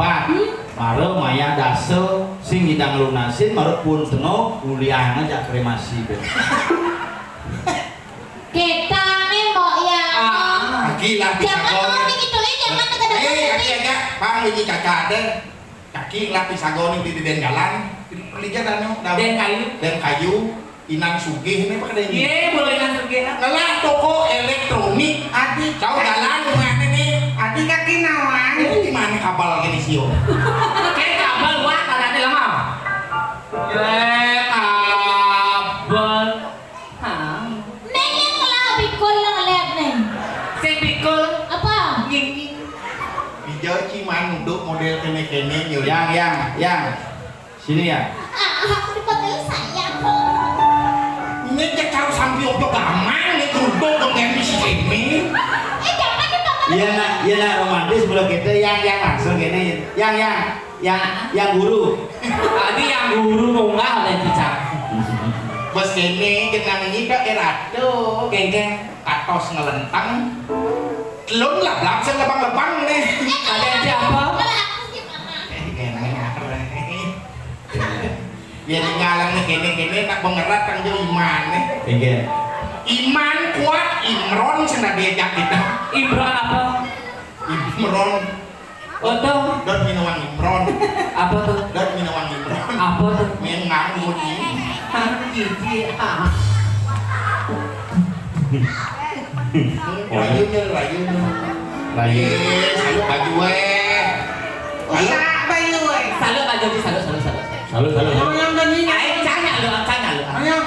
Mare Maya dase sing hidang lunasin marut pun tengok kuliah aja kremasi. Kita nih mau ya. Kaki lah Jangan pisagone. ngomong gitu ya, jangan dekat-dekat Kaki aja. Bang ini kakak ada. Kaki lah pisagone di den jalan. Liga dano. Dan kayu. Inang sugih ini pakai ini. Iya, boleh nang sugih. Lelah toko elektronik. Adik, Kau jalan kemana nih? adik kaki nawan. Ini di mana kapal gini sio? Kayak kabel wah tadi lama. Kabel. Neng yang lah pikul yang lihat neng. Si pikul Apa? nging. Bijau ciman untuk model kene-kene yo. Yang sini ya. Aku dipanggil sayang kok. Ini cakau sampai ojo gaman nih kerudung dengan misi kene. Jangan dipanggil. Iya nak romantis belum kita yang langsung gini. Yang guru. Tadi yang guru munggah oleh cicak. Bos kene kena menyidok erado. Geng-geng. Katos ngelentang. Telun lah langsung lebang-lebang nih. Ada siapa? Kalau aku gimana? Ya ngalang nih kene-kene nak bengerat kang jo iman nih. Oke. Iman kuat Imron senda diajak kita. Imron apa? Imron. Untuk Dot minawang Imron. apa tuh? Dot minawang Imron. Apa tuh? Main ngamut ini. Gigi. Layunya. Layu. Salut baju Usa bayu we. Salut Pak Jody, salut. Salut. Yang gini. Ayo tanya lu. Ayo.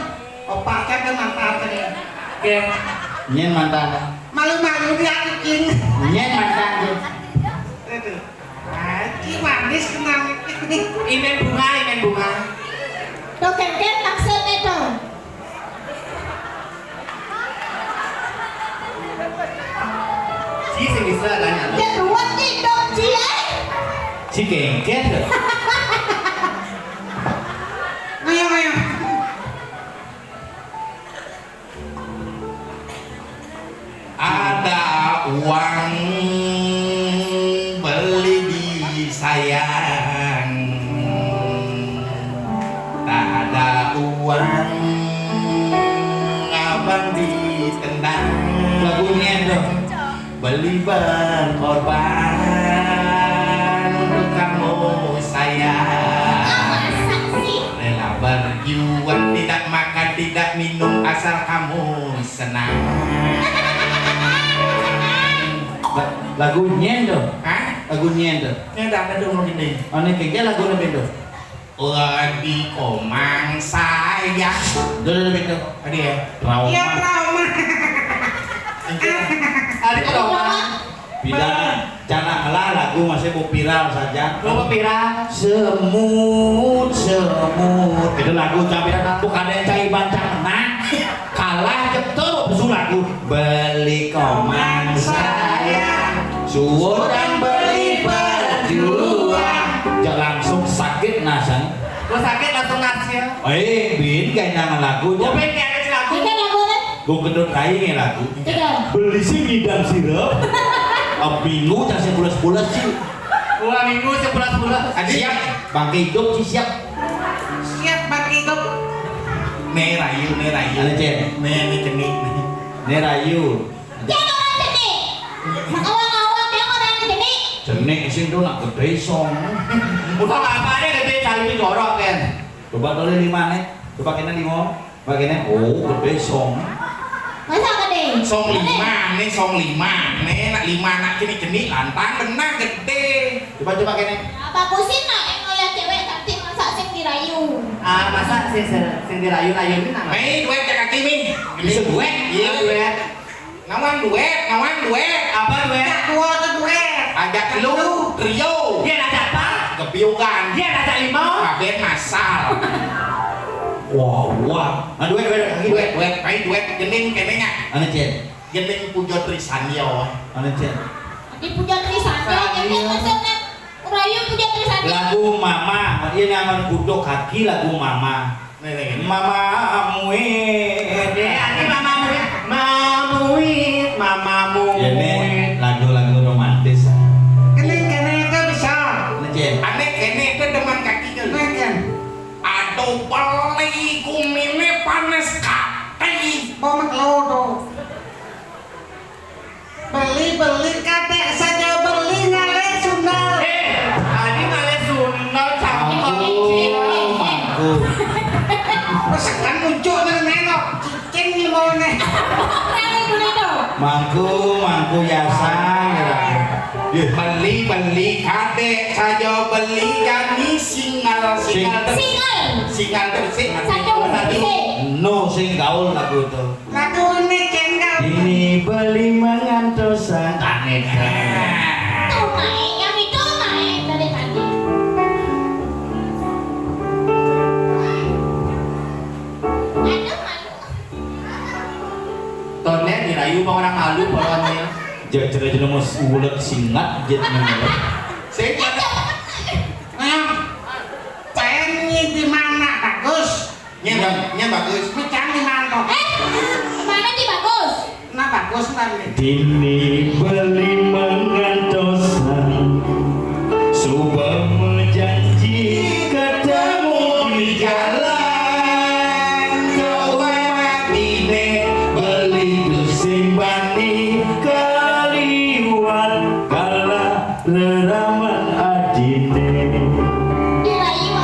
Opa kan mantan tadi. Oke. Nyen mantan. Malu-malu dia kucing. Nyen mantan. Aduh. Ci manis kenal ini. Imen bunga. Tuh ken maksud itu. Si sing bisa tanya lu. Ya ruwet nih dong Cie. Si kengket. Ayo. ada uang beli disayang, tak ada uang abang ditendang. Lagunya dong. Beli berkorban untuk kamu sayang. Masa sih? Rela berjuang, tidak makan, tidak minum, asal kamu senang. Lagunya dong. Hah? Lagunya dong. Ini ada dong gini. Oh ini kengket lagu lebih dong. Di komang saya. Dulu lebih dong. Tadi ya. Iya Trauma. trauma. Ada trauma. Bidang cana lah lagu masih mau viral saja. Lu pira? Semut. Itu lagu campur bukan yang cai bancang menang. Kalah betul besul lagu. Beli komang saya. Sudah beli berjuang. Jangan langsung sakit nasan. Lu sakit langsung nasi ya. Bin kayak nama lagu. Gua pengen kayak lagu. Ini lagu kan? Gue kedut kain lagu. Tidak. Beli sih ngidam sirup. Minggu jangan sebulan sih. 2 minggu sebulan. Siap. Bangke hidup sih siap. Siap bagi hidup. Rayu. Ada cek. Ini cenik. Ini rayu. Jangan orang jenik. Awang-awang yang orang jenik. Jenek sih tuh nak gede song. Udah apa aja gede cari itu jorok kan. Coba tulis 5 nih. Coba kena 5. Coba kena. Oh gede song. Masa gede? Song 5 nih, song 5 nih, nak 5 nak kini cenik lantang benar gede. Coba kena. Bagusin lah yang ngeliat cewek cantik masa sing dirayu. Masa sing dirayu ini nama. Nih duet cak kaki nih. Bisa duet? Iya Duet. Nawang duet. Apa duet? Dua ke duet. Ajak lu trio. Dia ada apa? Kepiukan. Dia ada 5. Kaben masal. Wah. Nah duet. Duet. Jening kenenya. Ada cek. Jening pujo Trisanyo. Ada cek. Di puja Trisandro, jadi maksudnya Rayu punya tulisan. Lagu Mama, dia nyaman kudok kaki lagu Mama. Mama muit. Ini mamamu. Ini lagu-lagu romantis. Kene itu bisa. Lecet. Aneh kene itu demen kaki kan. Makan. Aduh beli kumine panas kaki. Mau maklodo. Beli kate saja beli ngale sundal. Ini ngale sunal sama Mangku. Pesekan muncul dengan nenok. Cicing nih mau nih. Rayu boleh dong. Mangku yasa. Beli kade saja beli jadi singal terus Satu No sing gaul lagu itu. Lagu ini cenggal. Ini beli mengantosan aneka. Tuh naik, yang itu naik dari tadi. Aduh malu. Tonnya dirayu bang orang malu polonnya. Jadi mau ulet singat jet namanya. Pengen di mana bagus? nya bagus. Mecan di mana? Mana sih bagus? Nah bagus nanti. Ini beli mengantosan Subah menjanji ketemu di jalan Kau matine beli dusimbani kaliwat Kala leraman adine Dirayu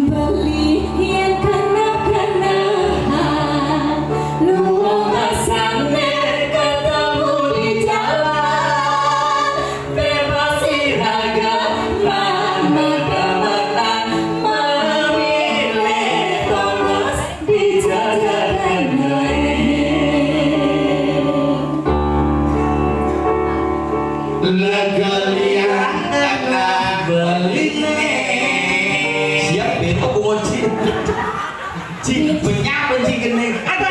beli yang kena-kenahan luang asalnya ketemu di jalan bebas iraga mana-mana memilih Thomas dijaga Legalian karena beli Siap beto kunci Cik banyak benci gening Aduh,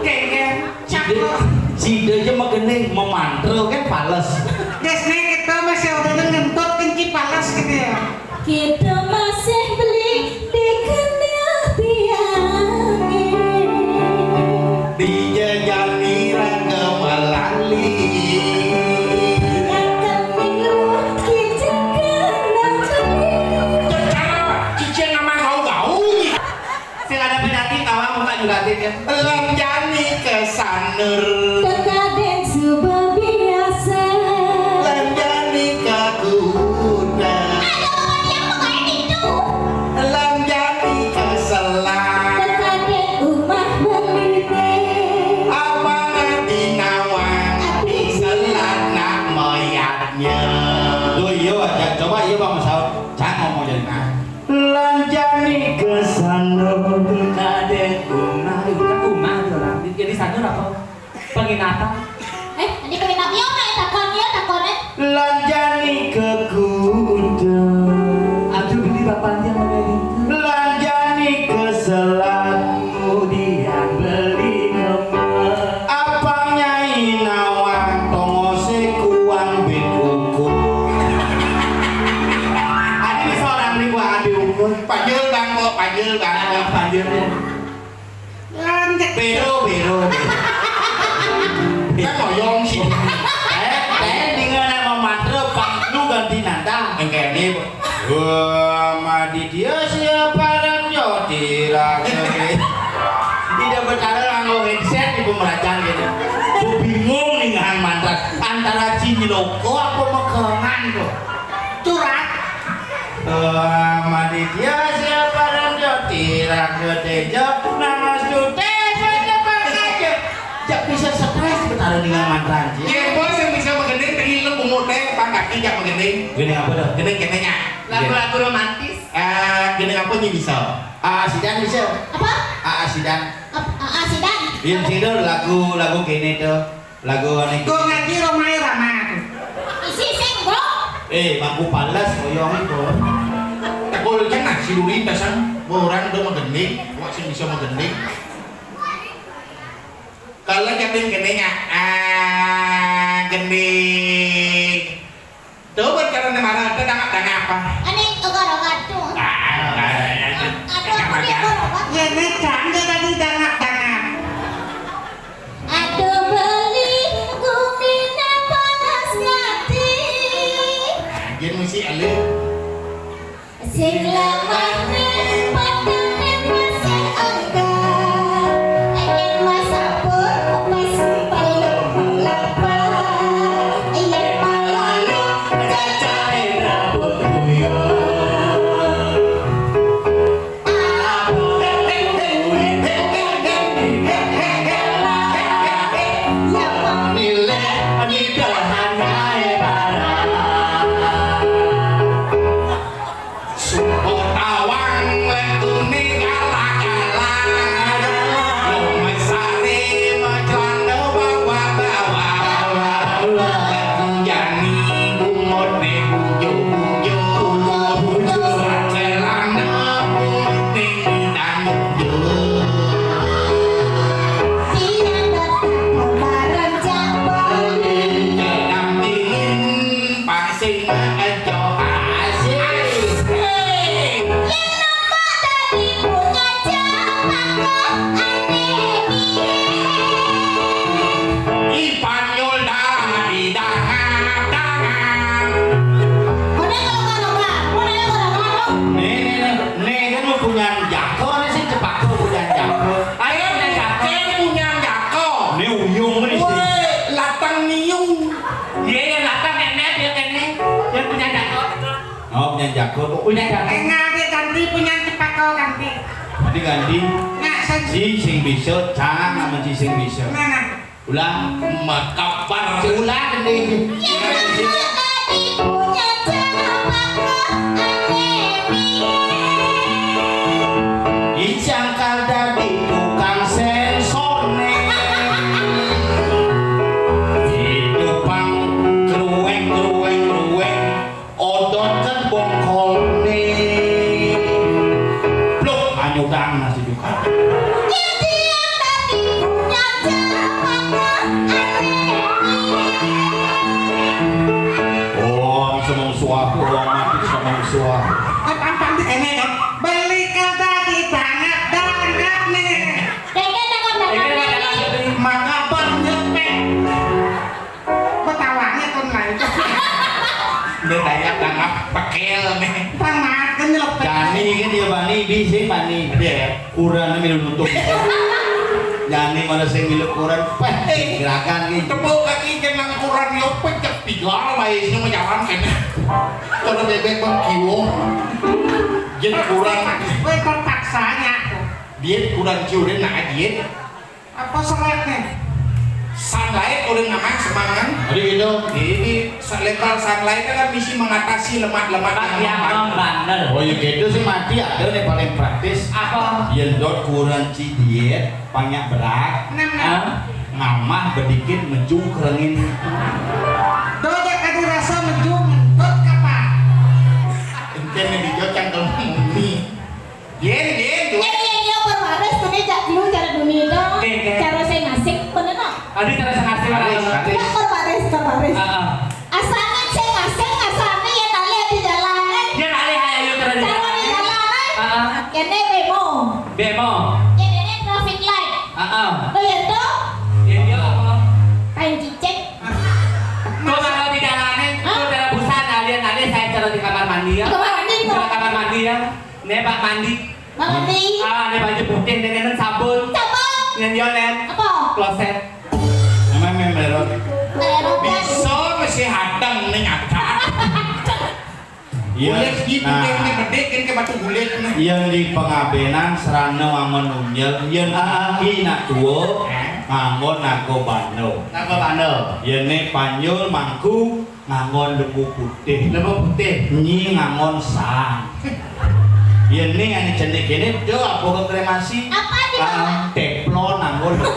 kengeng. Cide aja mah gening memantrel kan pales Desne kita masih udah ngentut kenci palas gitu ya. kita masih beli di Kenyapiangi dijajani raga melali akan minggu kita kena cici nama gau-gau Sing ada penyakit awak muka juga ya. lanjani kesaner Tekaden subah biasa. lanjani ke kuda lanjani ke selat Tekaden umah belite. abang di nawang di selat nak moyatnya Tuh iya aja coba iya bang Saud Cang ngomong jadi nah Lanjani kesana Kaden umah, kan umah itu orang. Jadi sanur apa? Penginapan. Ini pengen yo na takon. Lanjani ke kuda Aduh beli bapaknya mana ini? Lanjani ke selat Kemudian beli kembang. Apanya inawang tongose kuang betuku Ada bisa orang beli buah ambil ukur. panjel bang kok panjel bang Ada panjangnya. Lanjut. Bero kan moyong sih dengan nama mantra Pak lu ganti nanda engke ini Wah, madi dia siapa dan yo tidak bercara nganggo headset di pemerajaan gitu. Gue bingung nih ngahan mantra antara cini loko apa mekengan tuh. Curhat. Madi dia siapa dan yo tidak ketejo nama sudah saja pakai. Jak bisa stres bercara dengan mantra aja. ya bos yang bisa mengending tadi lu umur teh bang kaki jak mengending Gini apa dah? gending kenenya Lagu-lagu romantis. gending apa nih bisa Sidan bisa. Apa? Sidan. Sidan. Yang sini lagu gini tuh lagu aneh. Gue ngaji Romai Rama. Isi sing bro. Bangku palas koyong itu. kalau kan nak si Duri dasar, orang udah mengending, wak sih bisa mengending. Kalau jadi genenya gening. Tuh berjalan mana? Itu dangak apa? Ani ogar-ogar tuh. Aduh, aku dia ogar-ogar. Ya necang dia tadi dangak-dangak. Aduh beli gumina panas ngati. Jadi mesti alih. Sing lamane padane masih angkat. Ayen masapur pas pelapa. Ayen malalu cacahe rambut yang memilih nikahan ae barang. Sumpah tawang letune galak-galak. Lumai sari macana bawa-bawa. Letu jani bumot ne bujo-bujo. Sacelana bumot ne didang-dang. Tidak datang barang jambon. Jedam dingin pasing ejo asik. Yang nampak tadi bunga cempaka aneh. Ipanyol dari dahar-dahar. Nih kan mau punya jako nih sih cepat tuh punya jako. Ayo Ken punya jako. Nih uyung nih sih. Woi, latang niung. Dia yang datang nenek dia kene. Dia punya jakot. Oh punya jako tuh. Punya jakot. Enggak dia ganti punya cepako ganti. Nanti ganti Nah, si sing bisa cang sama si sing bisa. nah. Ulang. Makabar. Ulang gede. Yang nampak tadi bunga cempaka aneh. Dicangkal dari tukang sensor nih. Hidupang kerueng. Odot kan bongkol nih. Blok anyudang nasi juga. Yang dia tadi bunga cempaka aneh. Oh, semang suaku, mati semang suaku. Apa ini kan? Beli kata di dangak-dangak nih. Dengan dengan Maka bernyepek. Betawanya kon lain. Bedaya tangap pekel nih. Sama kenyelep. Jani kan dia bani bising bani. Dia kurang minum nutup. Jani mana sing milu kurang. Gerakan gitu. Tepuk kaki kenang kurang yo pecek tiga bae sing menyawan kene. Kalau bebek bang kiwo. Jet kurang Gue terpaksanya. diet kurang ciurin nah diet. Apa seretnya? Sunlight udah namanya semangan. Jadi gitu. Ini level sunlight kan bisa mengatasi lemak-lemak Yang membandel. Oh ya gitu sih mati ada nih paling praktis. Apa? Yendot kurang ci diet, banyak berat, Nah. ngamah bedikit menjung kerengin. Dojak ada rasa menjum. Dot kapan? Enten dijocang ke mumi. Yen yang berwaras tuh dia dulu cara dunia dong. Oke. Cara saya ngasih bener no. Adi cara sengaja Baris. Yang berwaras. Ah. Asalnya saya ngasih asalnya ya nali di jalan. Dia nalih ayo cara di Cara di jalan. jalan. Kene bemo. Bemo. Kene traffic light. Lo ya tuh Yang dia apa? kain cicek. Kau kalau di jalanan, kau dalam busana nalih saya cara di kamar mandi ya. Kamar mandi kok. Cara kamar mandi ya. Nebak mandi. Mandi. Nih baju putih dengan sabun. Coba. Yang jolen. Apa? Kloset. Namanya merot. bisa mesti hadang nih nyata. Iya. Gulet gitu nih bedek kan ke batu gulet nih. Yang di pengabenan serana wangon unjel, yang aki nak tuo, ngangon nako bano. Napa bandel? Yene panyul mangku ngangon lembu putih. Lembu putih. Nyi ngangon sang. Yene ane cendek kene do apa ke kremasi? Apa di bawah? Teplon ngangon lembu.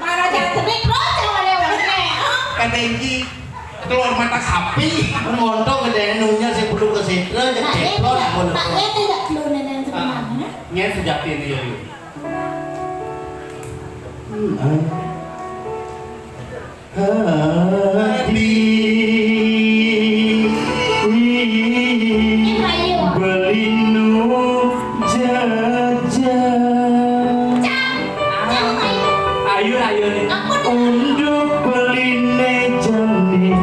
Mana jangan sedih bro, jangan lewatnya. Kata Inji keluar mata sapi. Montok gede nunya saya perlu ke situ aja teplon ngangon lembu. Maknya tidak perlu nenek sebenarnya. Nya sejak ini ya. Ini ayo. Belinu jajah Jangan ayo. Ayo nih. Aku untuk beline jane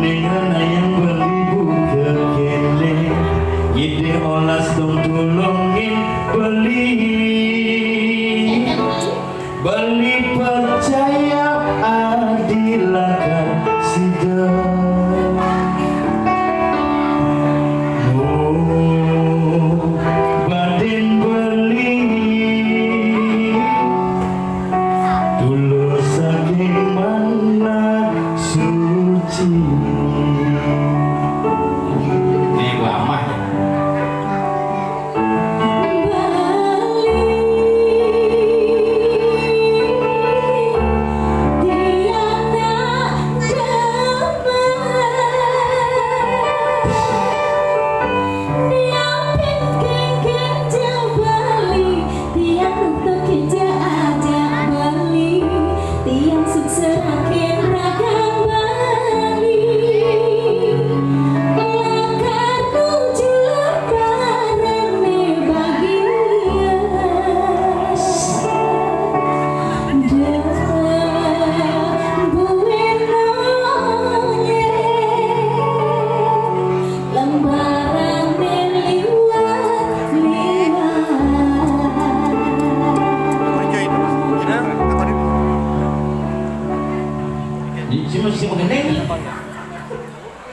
dengan yang beribu kekene ide olas dong tulungin beli percaya adilakan sidang baden beli tulus saking mana suci nih gua amah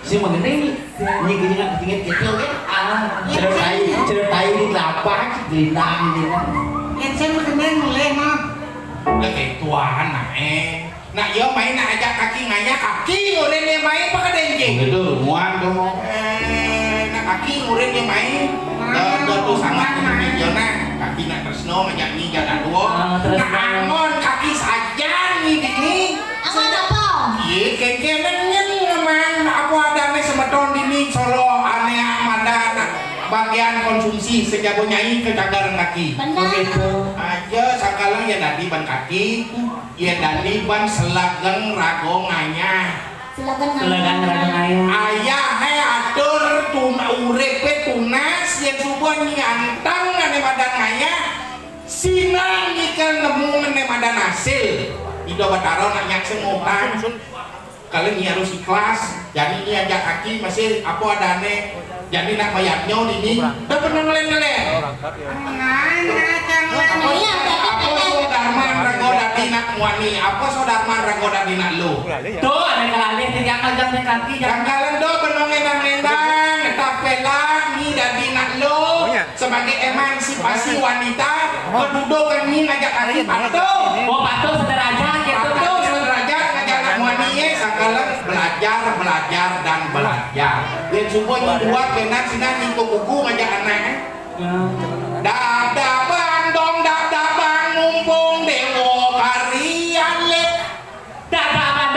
si mengenai ni kena kecil kan cerai di lapak gelindang ni kan Yang saya mengenai mulai mah. lagi tuan nak yo main nak ajak kaki nganya kaki udah dia main pakai denjing begitu muan tu nak kaki udah dia main tu sangat ni jona kaki nak tresno ngajak ni jalan dua nak angon kaki saja ni ini Angon apa? iya kekenengan memang apa ada nih semeton ini Solo aneh Amanda bagian konsumsi sejauh nyai ke cagar kaki Benar. aja sakalang ya tadi ban kaki ya tadi ban selageng rago nganya Selagang ragang ayam. ayah hai atur tuna urepe tunas yang subuh nyantang ane badan nganya sinang ikan nemu ane badan hasil itu bataro nanya semutan kalian ini harus ikhlas jadi ini ajak kaki masih apa adane jadi nak mayatnya ini udah pernah ngeleng-ngeleng apa sodarman ragoda dinak muani apa sodarman ragoda dinak lu Tuh ada kali yang ngajak kaki yang kalian do pernah ngendang-ngendang tapela ni dan dinak lu sebagai emansipasi wanita kedudukan ini ngajak kaki patuh mau patuh sederajat gitu. patuh sederajat ngajak anak muani sakalang belajar dan belajar dan semua ini buat benar sinan itu buku ngajak anak dap-dapan dong dap-dapan mumpung dewo karian let Dadapan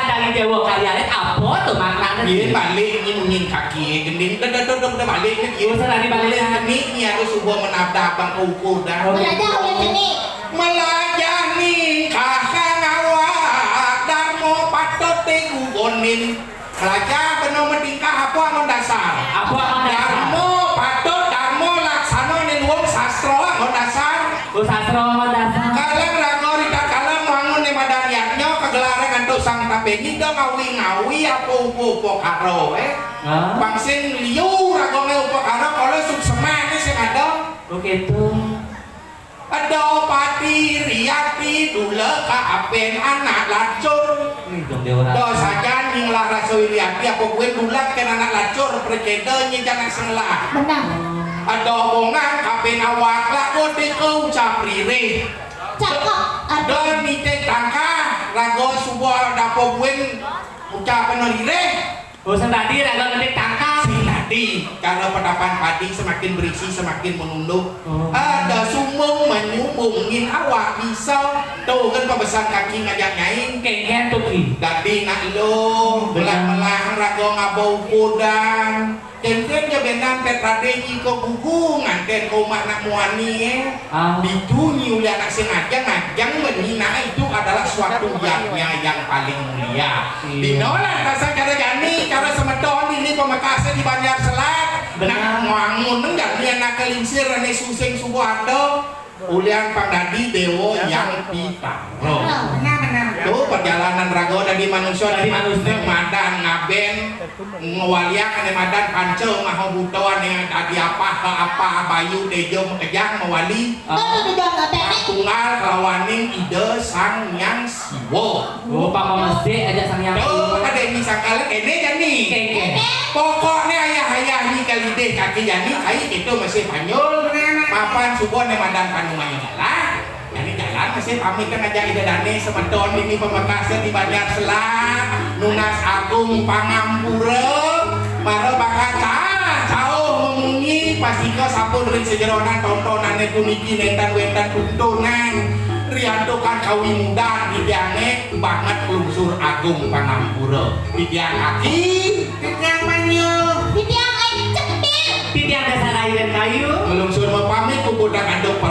dari dewa kalian apa tuh maknanya? iya balik ini mungkin kaki gending udah balik kan iya Usah lari balik. ini harus sebuah menabdabang ukur dah Belajar oleh seni. melajani kakang awak dan mau patut tegubonin belajar penuh meningkah apa amun dasar Apa amun dasar? darmo patut darmo laksana ni luang sastra amun dasar Sastra dasar. kalian ragori tak kalian mangun ni madariatnya kegelaran antuk sang tapeni do ngawi-ngawi apa upo karo bangsin liu ragone upo karo kalau sukseman ni sing ada Begitu. ada pati riati dula ka apen anak lacur Ini dong dewa. do saja ning lah raso riati apa gue dula kan anak lacur perceda nya jangan selah Benar. ada omongan apen awak laku dekau caprire Cakep. do mite tangka rago subuh dapo gue ucapan rire Usah tadi raga ngetik tangkap. tadi kalau pedapan padi semakin berisi semakin menunduk ada sumbung menyumbungin awak bisa tuh kan pembesar kaki ngajak nyain Kengken tuh ki. dadi nak lo belah-belah rago ngabau kudang Kenten ya benan tetradegi ke buku nganten rumah nak muani Dituni oleh anak sengaja ngajang menghina itu adalah suatu yang paling mulia. Dinolah rasa cara jani cara semedon ini Pamekasan di Banjar Selat. Nak wangun enggak dia nak kelinsir ane suseng subuhardo. Ulian Pangdadi Dewo yang Pitaro. Benar. Tuh perjalanan rago dari manusia dari Madan ngaben ngewaliak ane Madan pancel maho butuan yang tadi apa bayu dejo mekejang mewali tunggal kelawaning ide sang yang siwo. Oh, Papa Masde aja sang yang Tuh ada yang misalkan ini jani. Pokoknya ayah ini kali deh kaki jani kai itu masih panjul. Papan subuh ane Madan panungannya jalan. Jadi jalan masih pamit kan aja ide dane semedon ini Pamekasan di Banjar Selat. Nunas Agung Pangampura. Maro bakal jauh memungi pasti kau sapun ring sejeronan tontonan puniki nentan wentan tuntunan. Rianto kan kawi muda didiange banget lungsur Agung Pangampura. Didiang kaki, Yang banyu. Bibiang air cepil. Titiang dasar air dan kayu. melungsur mepamit ku budak anduk